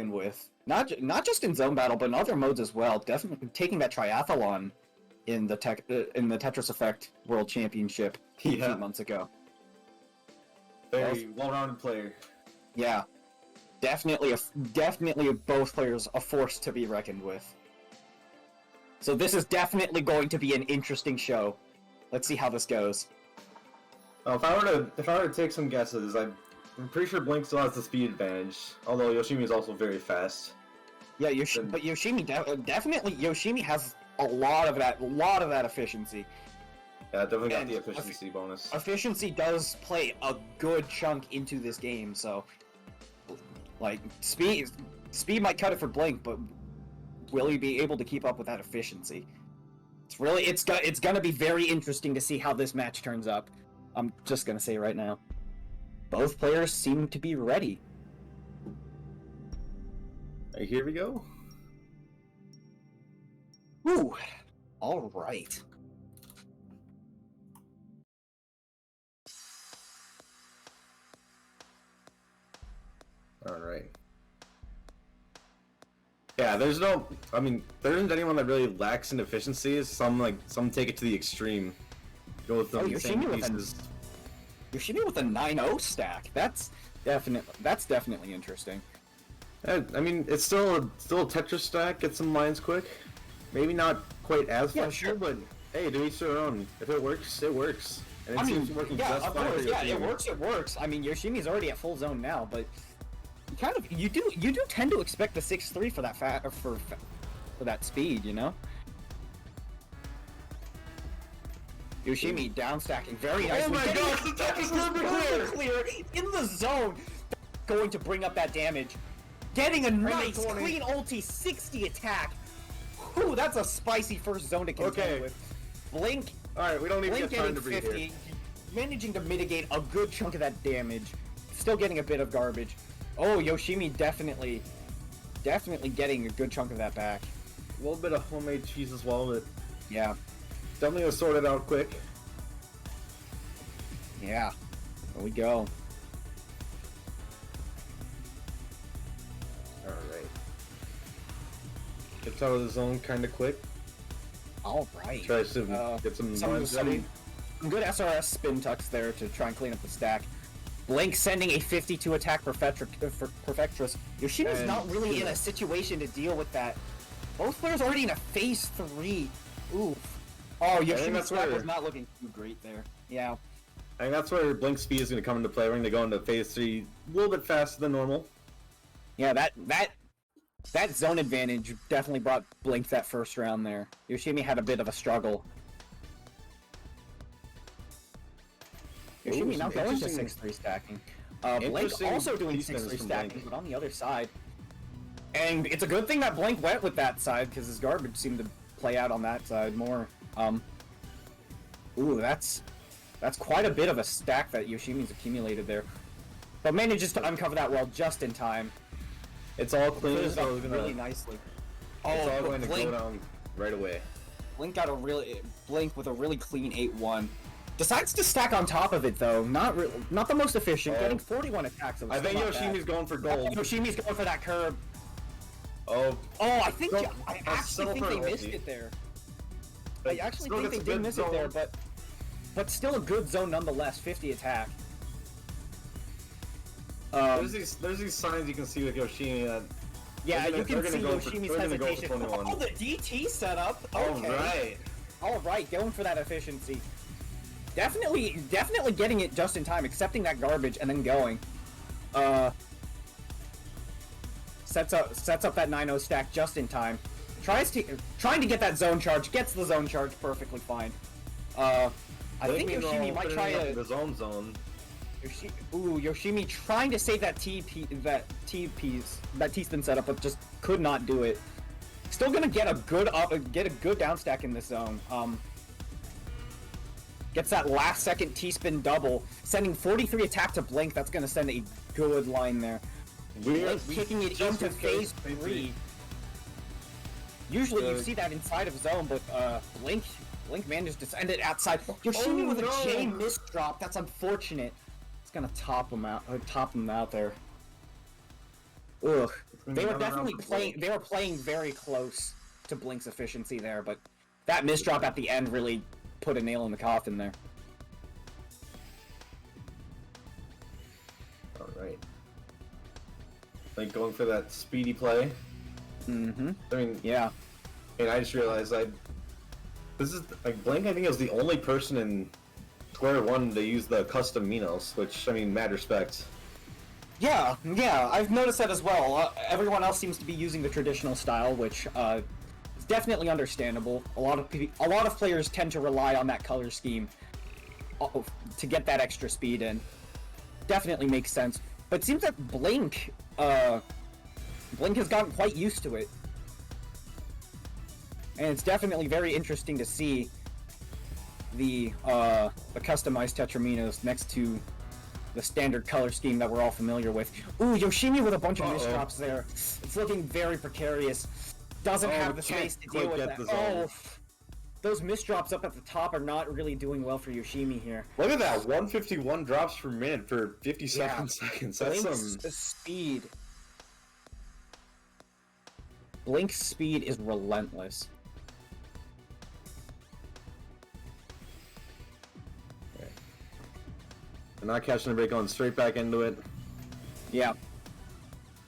reckoned with. Not just in zone battle, but in other modes as well. Definitely taking that triathlon in the Tetris Effect World Championship a few months ago. Very well-rounded player. Yeah, definitely both players a force to be reckoned with. So this is definitely going to be an interesting show. Let's see how this goes. If I were to take some guesses, I'm pretty sure Blink still has the speed advantage. Although Yoshimi is also very fast. Yeah, but Yoshimi definitely Yoshimi has a lot of that efficiency. Yeah, definitely got the efficiency bonus. Efficiency does play a good chunk into this game, so like speed might cut it for Blink, but will he be able to keep up with that efficiency? It's gonna be very interesting to see how this match turns up. I'm just gonna say right now, both players seem to be ready. Here we go. Ooh, all right. All right. Yeah, there isn't anyone that really lacks in efficiency. Some take it to the extreme. Go with the same pieces. Yoshimi with a 9-0 stack. That's definitely interesting. I mean, it's still a Tetris stack. Get some lines quick. Maybe not quite as functional, but hey, to each their own. If it works, it works. And it seems working just fine for Yoshimi. It works. I mean, Yoshimi's already at full zone now, but you do tend to expect the 6-3 for that for that speed, you know. Yoshimi down stacking very nicely. Oh my gosh, the Tetris is clear in the zone. Going to bring up that damage. Getting a nice clean ulti 60 attack. Whew, that's a spicy first zone to contend with. Blink. All right, we don't need to get time to breathe 50, here. managing to mitigate a good chunk of that damage. Still getting a bit of garbage. Oh, Yoshimi definitely getting a good chunk of that back. A little bit of homemade cheese as well, but yeah, definitely gonna sort it out quick. Yeah, there we go. All right, gets out of the zone kind of quick. All right. Tries to get some lines ready. Some good SRS spin tucks there to try and clean up the stack. Blink sending a 52 attack Perfectress. Yoshimi's not really in a situation to deal with that. Both players already in a phase 3. Oof. Oh, Yoshimi's stack was not looking too great there. Yeah. I think that's where Blink speed is going to come into play. We're going to go into phase 3 a little bit faster than normal. Yeah, that zone advantage definitely brought Blink that first round there. Yoshimi had a bit of a struggle. Yoshimi now going to 6-3 stacking. Blink also doing 6-3 stacking, but on the other side. And it's a good thing that Blink went with that side, because his garbage seemed to play out on that side more. Ooh, that's quite a bit of a stack that Yoshimi's accumulated there. But manages to uncover that well just in time. It's all clean, so really nicely. It's all going to go down right away. Blink with a really clean 8-1. Decides to stack on top of it though. Not the most efficient. Getting 41 attacks. I think Yoshimi's going for gold. Yoshimi's going for that curb. Oh, I actually think they missed it there. I actually think they did miss it there, but still a good zone nonetheless. 50 attack. There's these signs you can see with Yoshimi that you can see Yoshimi's hesitation. Oh, the DT setup. Okay. All right, going for that efficiency. Definitely getting it just in time, accepting that garbage and then going. Sets up that 9-0 stack just in time. Trying to get that zone charge, gets the zone charge perfectly fine. I think Yoshimi might try the zone. Yoshimi trying to save that T-spin setup, but just could not do it. Still gonna get a good down stack in this zone. Gets that last second T-spin double, sending 43 attack to Blink. That's gonna send a good line there. Blink kicking it into phase 3. Usually you see that inside of zone, but Blink managed to send it outside. Yoshimi with a chain miss drop. That's unfortunate. It's gonna top him out there. Ugh. They were definitely playing. They were playing very close to Blink's efficiency there, but that misdrop at the end really put a nail in the coffin there. All right. Like going for that speedy play. Mm-hmm. I mean, yeah. And I just realized this is like Blink. I think is the only person in Square One to use the custom Minos, which I mean, mad respect. Yeah, I've noticed that as well. Everyone else seems to be using the traditional style, which is definitely understandable. A lot of players tend to rely on that color scheme to get that extra speed in. Definitely makes sense. But it seems that Blink has gotten quite used to it. And it's definitely very interesting to see the customized Tetraminos next to the standard color scheme that we're all familiar with. Ooh, Yoshimi with a bunch of misdrops there. It's looking very precarious. Doesn't have the space to deal with that. Oh, those misdrops up at the top are not really doing well for Yoshimi here. Look at that, 151 drops per minute for 57 seconds. That's some speed. Blink's speed is relentless. They're not catching the break, going straight back into it. Yeah.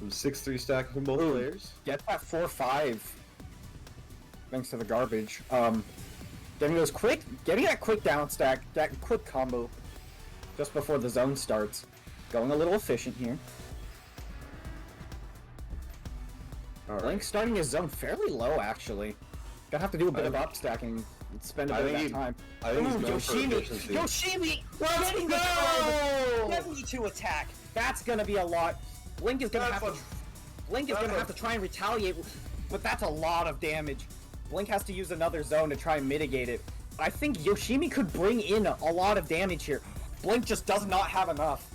6-3 stack from both players. Get that 4-5. Thanks to the garbage. Getting that quick down stack, that quick combo just before the zone starts. Going a little efficient here. Blink starting his zone fairly low, actually. Gonna have to do a bit of up stacking. Spend a bit of that time. I think Yoshimi! Getting to attack. That's gonna be a lot. Blink is gonna have to try and retaliate, but that's a lot of damage. Blink has to use another zone to try and mitigate it. I think Yoshimi could bring in a lot of damage here. Blink just does not have enough.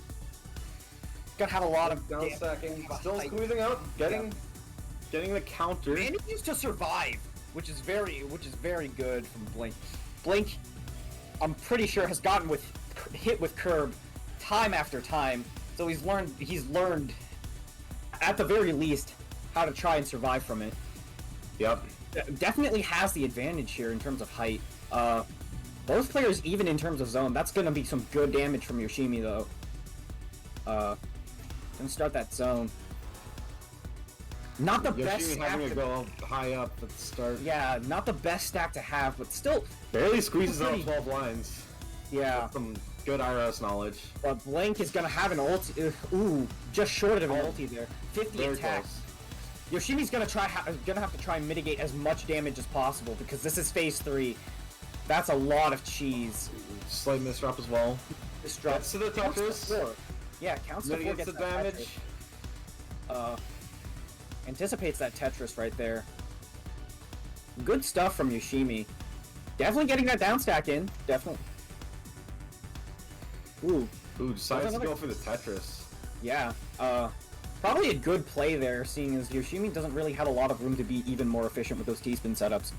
Gonna have a lot of down stacking. Still squeezing out. Getting the counter. Manages to survive, which is very good from Blink. Blink, I'm pretty sure, has gotten hit with curb time after time, so he's learned at the very least how to try and survive from it. Yep. Definitely has the advantage here in terms of height. Both players even in terms of zone. That's gonna be some good damage from Yoshimi though. Gonna start that zone. Not the best stack having to go high up at the start. Yeah, not the best stack to have, but still barely squeezes out 12 lines. Yeah. With some good IRS knowledge. But Blink is gonna have an ulti. Ooh, just short of an ulti there. 50 attacks. Yoshimi's gonna have to try and mitigate as much damage as possible because this is phase 3. That's a lot of cheese. Slight misdrop as well. Misdrop to the Tetris. Yeah, counts to 4, gets the damage. Anticipates that Tetris right there. Good stuff from Yoshimi. Definitely getting that down stack in. Definitely. Ooh, decides to go for the Tetris. Yeah. Probably a good play there, seeing as Yoshimi doesn't really have a lot of room to be even more efficient with those T-spin setups.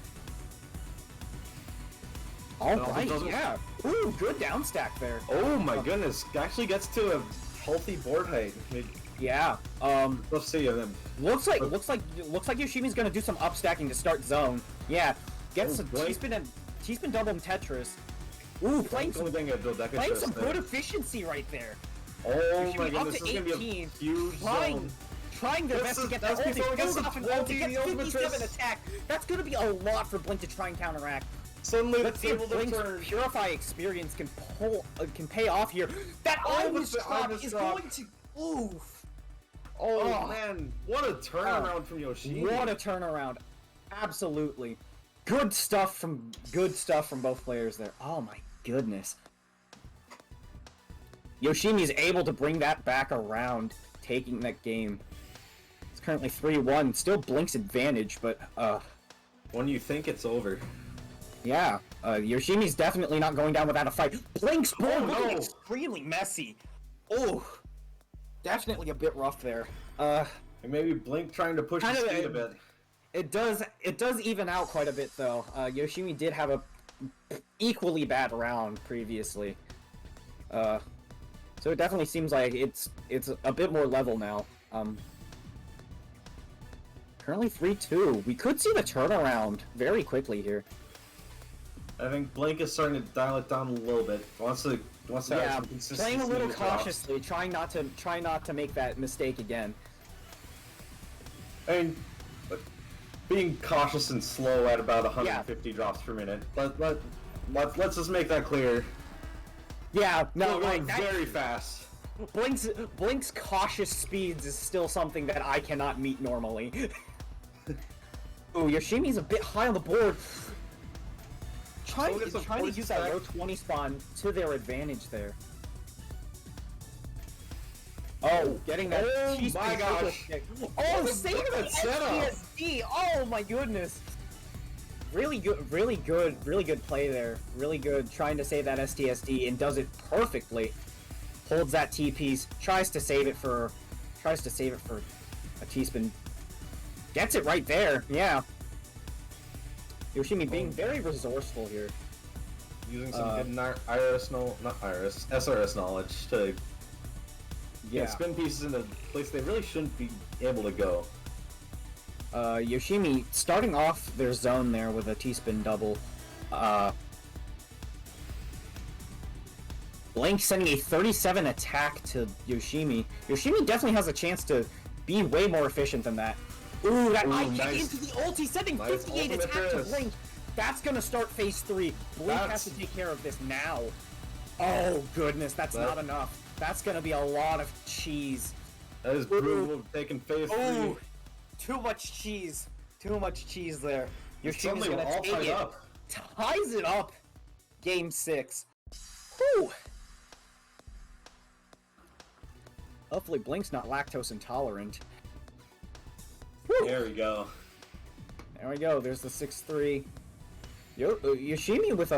Alright, yeah. Ooh, good down stack there. Oh my goodness. Actually gets to a healthy board height. Yeah. Let's see them. Looks like Yoshimi's gonna do some up stacking to start zone. Yeah. Gets some T-spin double and Tetris. Ooh, playing some good efficiency right there. Oh my goodness, this is gonna be a huge zone. Trying their best to get that ulti. Goes off an ulti, gets 57 attack. That's gonna be a lot for Blink to try and counteract. Suddenly, let's see if Blink's Purify experience can pay off here. That almost drop is going to. Oof. Oh man, what a turnaround from Yoshimi. What a turnaround. Absolutely. Good stuff from both players there. Oh my goodness. Yoshimi is able to bring that back around, taking that game. It's currently 3-1. Still Blink's advantage, but when you think it's over. Yeah. Yoshimi's definitely not going down without a fight. Blink's board looking extremely messy. Oh. Definitely a bit rough there. And maybe Blink trying to push the speed a bit. It does even out quite a bit though. Yoshimi did have a equally bad round previously. So it definitely seems like it's a bit more level now. Currently 3-2. We could see the turnaround very quickly here. I think Blink is starting to dial it down a little bit. Wants to have some consistency. Playing a little cautiously, trying not to make that mistake again. I mean, being cautious and slow at about 150 drops per minute. Let's just make that clear. Yeah, no, going very fast. Blink's cautious speeds is still something that I cannot meet normally. Ooh, Yoshimi's a bit high on the board. Trying to use that row 20 spawn to their advantage there. Oh, getting that. Oh my gosh! Oh, save that STSD! Oh my goodness! Really good play there. Really good trying to save that STSD and does it perfectly. Holds that T piece, tries to save it for a T-spin. Gets it right there. Yeah. Yoshimi being very resourceful here. Using some hidden SRS knowledge to spin pieces into a place they really shouldn't be able to go. Yoshimi starting off their zone there with a T-spin double. Blink sending a 37 attack to Yoshimi. Yoshimi definitely has a chance to be way more efficient than that. Ooh, that eye kick into the ulti, sending 58 attack to Blink. That's gonna start phase 3. Blink has to take care of this now. Oh goodness, that's not enough. That's gonna be a lot of cheese. That is brutal taking phase 3. Too much cheese. Too much cheese there. Yoshimi's gonna take it. Ties it up. Game 6. Whew. Hopefully Blink's not lactose intolerant. Whew. There we go. There we go. There's the 6-3. Yoshimi with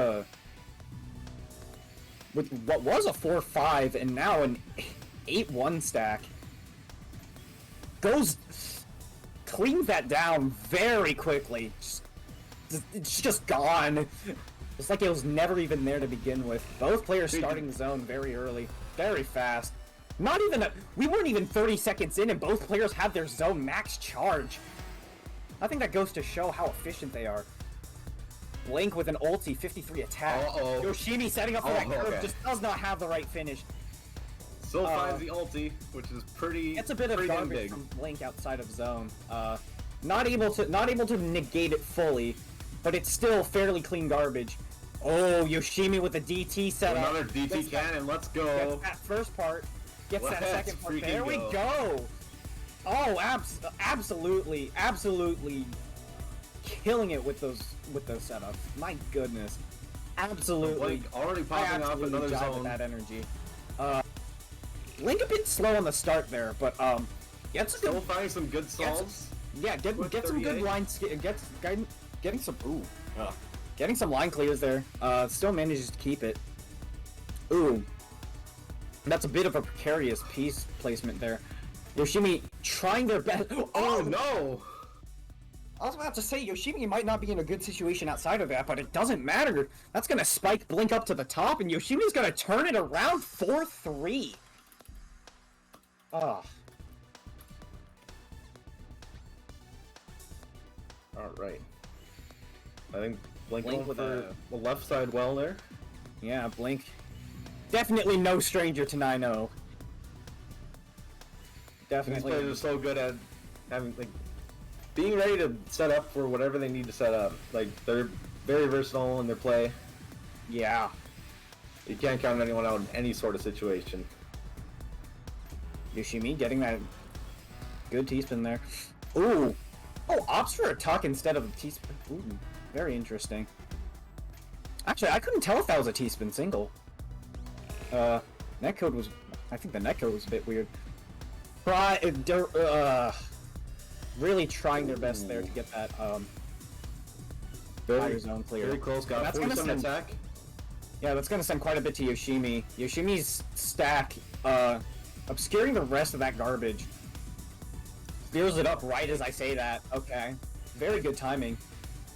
what was a 4-5 and now an 8-1 stack. Cleans that down very quickly. It's just gone. It's like it was never even there to begin with. Both players starting the zone very early, very fast. We weren't even 30 seconds in and both players had their zone max charge. I think that goes to show how efficient they are. Blink with an ulti, 53 attack. Yoshimi setting up for that curve just does not have the right finish. Still finds the ulti, which is pretty. It's a bit of garbage from Blink outside of zone. Not able to negate it fully, but it's still fairly clean garbage. Oh, Yoshimi with a DT setup. Another DT cannon. Let's go. Gets that first part. Gets that second part. There we go. Oh, absolutely killing it with those setups. My goodness, absolutely. Blink already popping off another zone. With that energy. Blink a bit slow on the start there, but still finding some good solves. Get some good lines. Getting some line clears there. Still manages to keep it. Ooh, that's a bit of a precarious piece placement there. Yoshimi trying their best. Oh no! I was about to say Yoshimi might not be in a good situation outside of that, but it doesn't matter. That's gonna spike Blink up to the top, and Yoshimi's gonna turn it around 4-3. Ah. Alright. I think Blink with the left side well there. Yeah, Blink. Definitely no stranger to 9-0. Definitely. These players are so good at having, being ready to set up for whatever they need to set up. They're very versatile in their play. Yeah. You can't count anyone out in any sort of situation. Yoshimi getting that good T-spin there. Ooh. Oh, opts for a tuck instead of a T-spin. Ooh, very interesting. Actually, I couldn't tell if that was a T-spin single. Netcode was... I think the netcode was a bit weird. Really trying their best there to get that, higher zone clear. Very close, got 47 attack. Yeah, that's gonna send quite a bit to Yoshimi. Yoshimi's stack, obscuring the rest of that garbage. Steers it up right as I say that. Okay. Very good timing.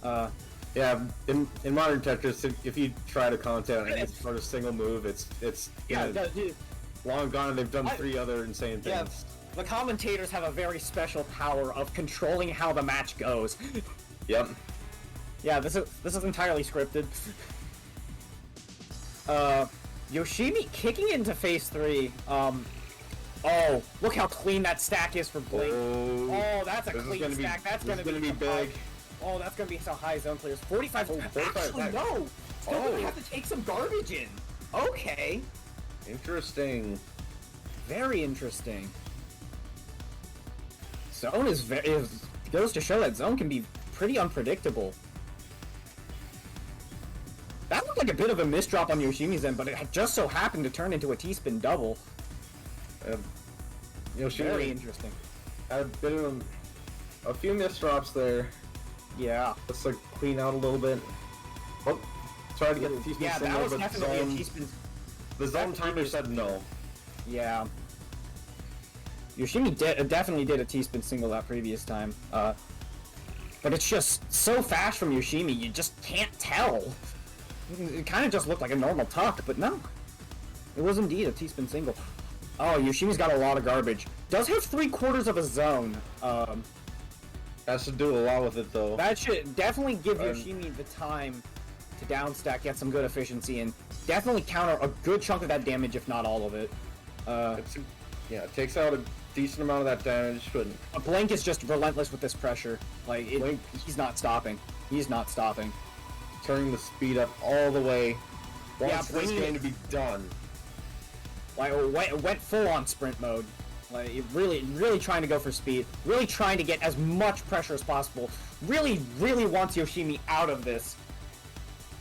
Yeah, in modern Tetris, if you try to commentate on any sort of single move, it's long gone and they've done 3 other insane things. the commentators have a very special power of controlling how the match goes. Yep. Yeah, this is entirely scripted. Yoshimi kicking into phase 3. Oh, look how clean that stack is for Blink. Oh, that's a clean stack. That's gonna be big. Oh, that's gonna be some high zone clears. 45. Oh, 45. Actually, no. Still gonna have to take some garbage in. Okay. Interesting. Very interesting. Zone is goes to show that zone can be pretty unpredictable. That looked like a bit of a misdrop on Yoshimi's end, but it just so happened to turn into a T-spin double. Yoshimi very interesting. Had a bit of a few misdrops there. Yeah. Let's like clean out a little bit. Oh, try to get the T-spin. Yeah, that was definitely a T-spin. The zone timer said no. Yeah. Yoshimi definitely did a T-spin single that previous time. But it's just so fast from Yoshimi, you just can't tell. It kind of just looked like a normal tuck, but no. It was indeed a T-spin single. Oh, Yoshimi's got a lot of garbage. Does have 3/4 of a zone. That should do a lot with it, though. That should definitely give Yoshimi the time to downstack, get some good efficiency, and definitely counter a good chunk of that damage, if not all of it. Yeah, it takes out a decent amount of that damage, but... Blink is just relentless with this pressure. Like, he's not stopping. He's not stopping. Turning the speed up all the way. Once this game to be done. Like, it went full-on sprint mode. Like, really trying to go for speed. Really trying to get as much pressure as possible. Really wants Yoshimi out of this.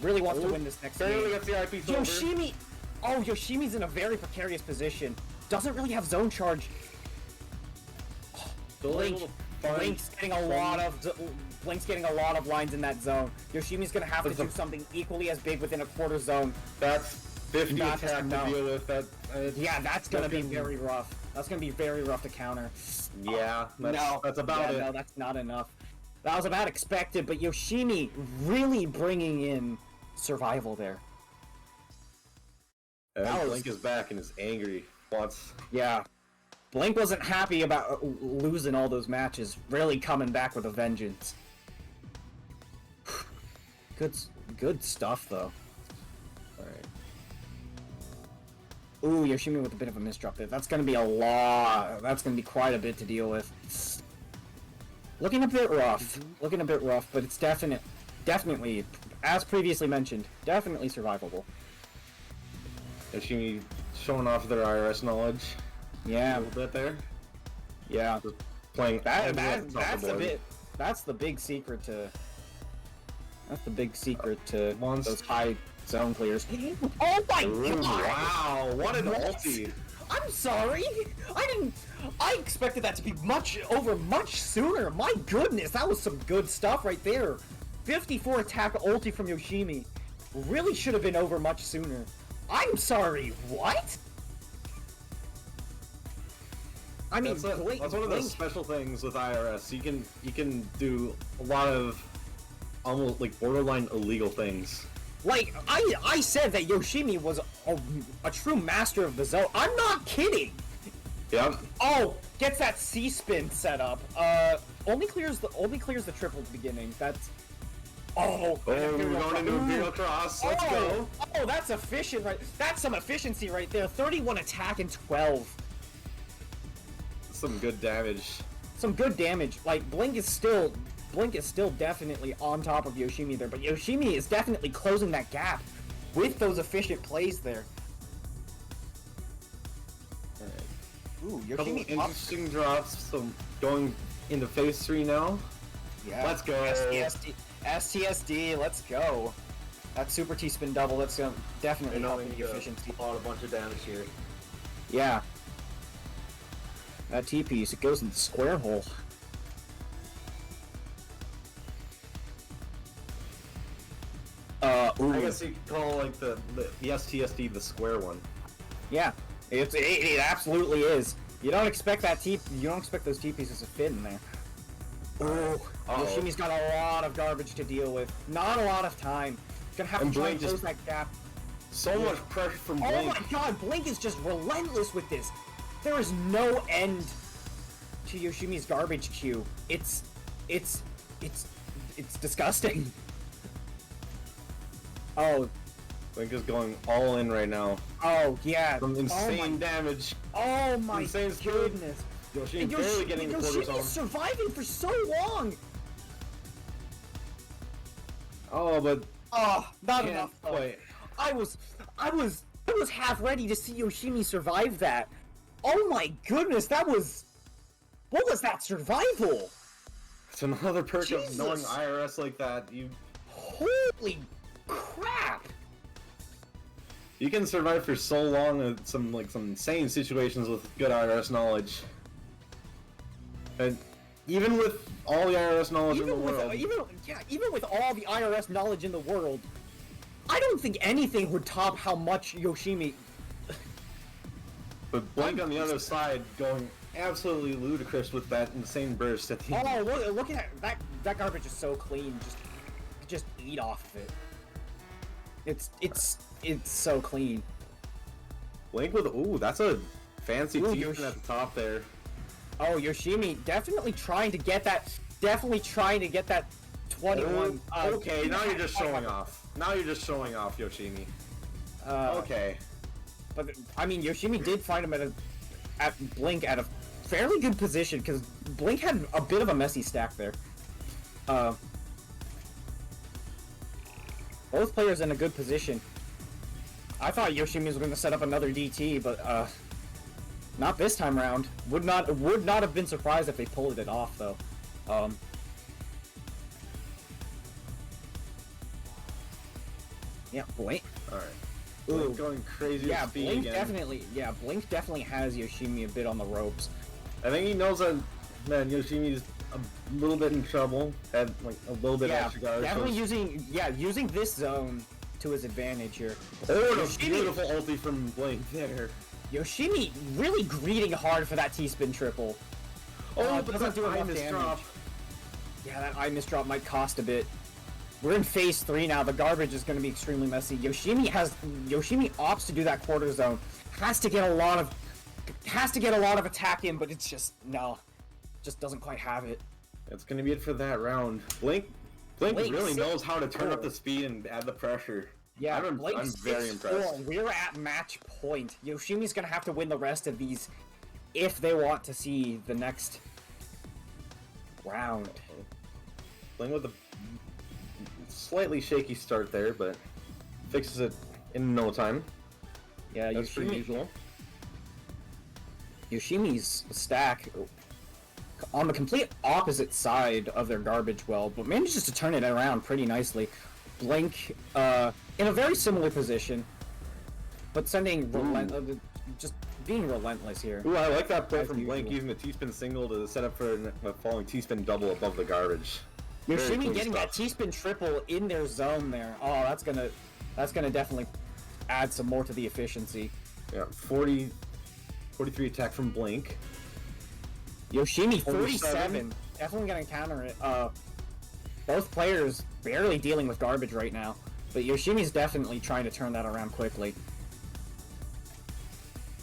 Really wants to win this next game. Yoshimi! Oh, Yoshimi's in a very precarious position. Doesn't really have zone charge. Blink's getting a lot of lines in that zone. Yoshimi's gonna have to do something equally as big within a quarter zone. That's 50 attack to deal with. Yeah, that's gonna be very rough. That's gonna be very rough to counter. Yeah, that's about it. No, that's not enough. That was about expected, but Yoshimi really bringing in survival there. Blink is back and is angry. Yeah. Blink wasn't happy about losing all those matches. Really coming back with a vengeance. Good stuff, though. Alright. Ooh, Yoshimi with a bit of a misdrop there. That's gonna be a lot. That's gonna be quite a bit to deal with. Looking a bit rough. Looking a bit rough, but it's definitely, as previously mentioned, definitely survivable. Yoshimi showing off their IRS knowledge. Yeah. A little bit there. Yeah. Just playing that's the big secret to those high zone clears. Oh my god! Wow, what an ulti! I'm sorry! I expected that to be much sooner. My goodness, that was some good stuff right there. 54 attack ulti from Yoshimi. Really should have been over much sooner. I'm sorry, what? I mean, that's one of those special things with IRS. You can do a lot of almost like borderline illegal things. Like I said that Yoshimi was a true master of the zone. I'm not kidding. Yep. Oh, gets that C-spin set up. Only clears the triple at the beginning. That's we're going into Imperial Cross. Let's go. Oh, that's efficient, right? That's some efficiency right there. 31 attack and 12. Some good damage. Some good damage. Like Blink is still definitely on top of Yoshimi there, but Yoshimi is definitely closing that gap with those efficient plays there. Ooh, Yoshimi interesting drops. So going into phase 3 now. Yeah. Let's go. STSD, let's go. That super T-spin double, that's definitely helping the efficiency. A bunch of damage here. Yeah. That T-piece, it goes in the square hole. I guess you could call like the STSD the square one. Yeah, it absolutely is. You don't expect those T-pieces to fit in there. Ooh, Yoshimi's got a lot of garbage to deal with. Not a lot of time. Gonna have to try and close that gap. So much pressure from Blink. Oh my god, Blink is just relentless with this. There is no end to Yoshimi's garbage queue. It's disgusting. Oh. Blink is going all in right now. Oh, yeah. Some insane damage. Oh my insane goodness. Yoshimi barely getting the quarter zone. Yoshimi's surviving for so long. Oh, but not enough. Quite. I was half ready to see Yoshimi survive that. Oh my goodness, what was that survival? It's another perk Jesus. of knowing IRS like that. Holy crap! You can survive for so long in some insane situations with good IRS knowledge. And even with all the IRS knowledge in the world. Even with all the IRS knowledge in the world, I don't think anything would top how much Yoshimi... But Blink on the other side going absolutely ludicrous with that insane burst at the end. Oh, look at that! That garbage is so clean. Just eat off of it. It's so clean. Blink with that's a fancy T-spin at the top there. Oh, Yoshimi definitely trying to get that. Definitely trying to get that 21. Okay, now you're just showing off. Now you're just showing off, Yoshimi. Okay. But I mean, Yoshimi did find him at Blink at a fairly good position because Blink had a bit of a messy stack there. Both players in a good position. I thought Yoshimi was going to set up another DT, but not this time around. Would not have been surprised if they pulled it off though. Yeah, Blink. All right. Blink going crazy with speed Blink again. Blink definitely has Yoshimi a bit on the ropes. I think he knows that, man, Yoshimi's a little bit in trouble. Had like a little bit extra guard. Definitely using this zone to his advantage here. Oh, a beautiful ulti from Blink there. Yoshimi really greeting hard for that T-spin triple. But doesn't do enough damage. Yeah, that eye misdrop might cost a bit. We're in phase 3 now. The garbage is going to be extremely messy. Yoshimi opts to do that quarter zone. Has to get a lot of attack in, but it's just just doesn't quite have it. That's going to be it for that round. Blink really knows how to turn up the speed and add the pressure. Yeah, I'm very impressed. We're at match point. Yoshimi's going to have to win the rest of these if they want to see the next round. Blink with a slightly shaky start there, but fixes it in no time. Yeah, that's pretty usual. Yoshi's stack on the complete opposite side of their garbage well, but manages to turn it around pretty nicely. Blink in a very similar position, but sending just being relentless here. Ooh, I like that play from Blink using the T-spin single to set up for a falling T-spin double above the garbage. Yoshimi getting that T-spin triple in their zone there. Oh, that's gonna definitely add some more to the efficiency. Yeah, 43 attack from Blink. Yoshimi 47. Definitely gonna counter it. Both players barely dealing with garbage right now, but Yoshimi's definitely trying to turn that around quickly.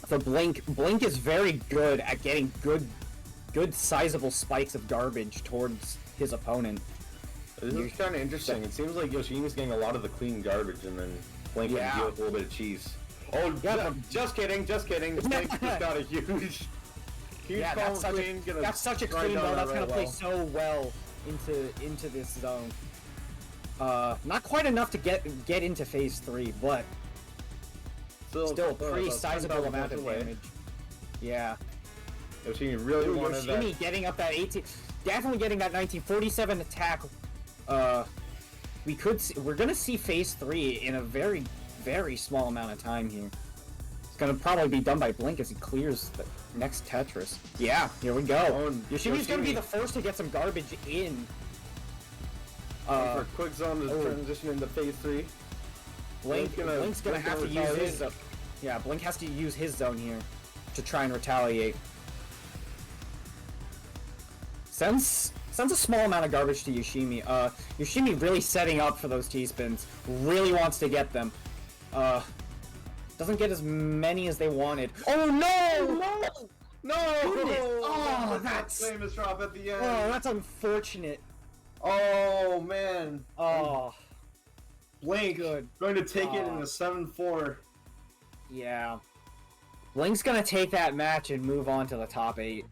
So Blink is very good at getting good sizable spikes of garbage towards his opponent. This is kind of interesting. It seems like Yoshimi's getting a lot of the clean garbage, and then Blink can deal with a little bit of cheese. Oh, yeah, just kidding. Blink just got a huge that's such a clean ball. That's gonna play so well into this zone. Not quite enough to get into phase 3, but still a pretty sizable amount of damage. Yeah. Yoshimi really wanted that. Yoshimi getting up that 18, definitely getting that 1947 attack. We're gonna see phase 3 in a very, very small amount of time here. It's gonna probably be done by Blink as he clears the next Tetris. Yeah, here we go. Yoshimi's gonna be the first to get some garbage in. For a quick zone to transition into phase 3. Blink's gonna have to use his. Yeah, Blink has to use his zone here to try and retaliate. Sends a small amount of garbage to Yoshimi. Yoshimi really setting up for those T-spins. Really wants to get them. Doesn't get as many as they wanted. Oh no! No! Goodness. Oh, that's famous drop at the end. Oh, that's unfortunate. Oh man. Oh, Blink good. going to take it in a 7-4. Yeah. Blink's gonna take that match and move on to the top 8.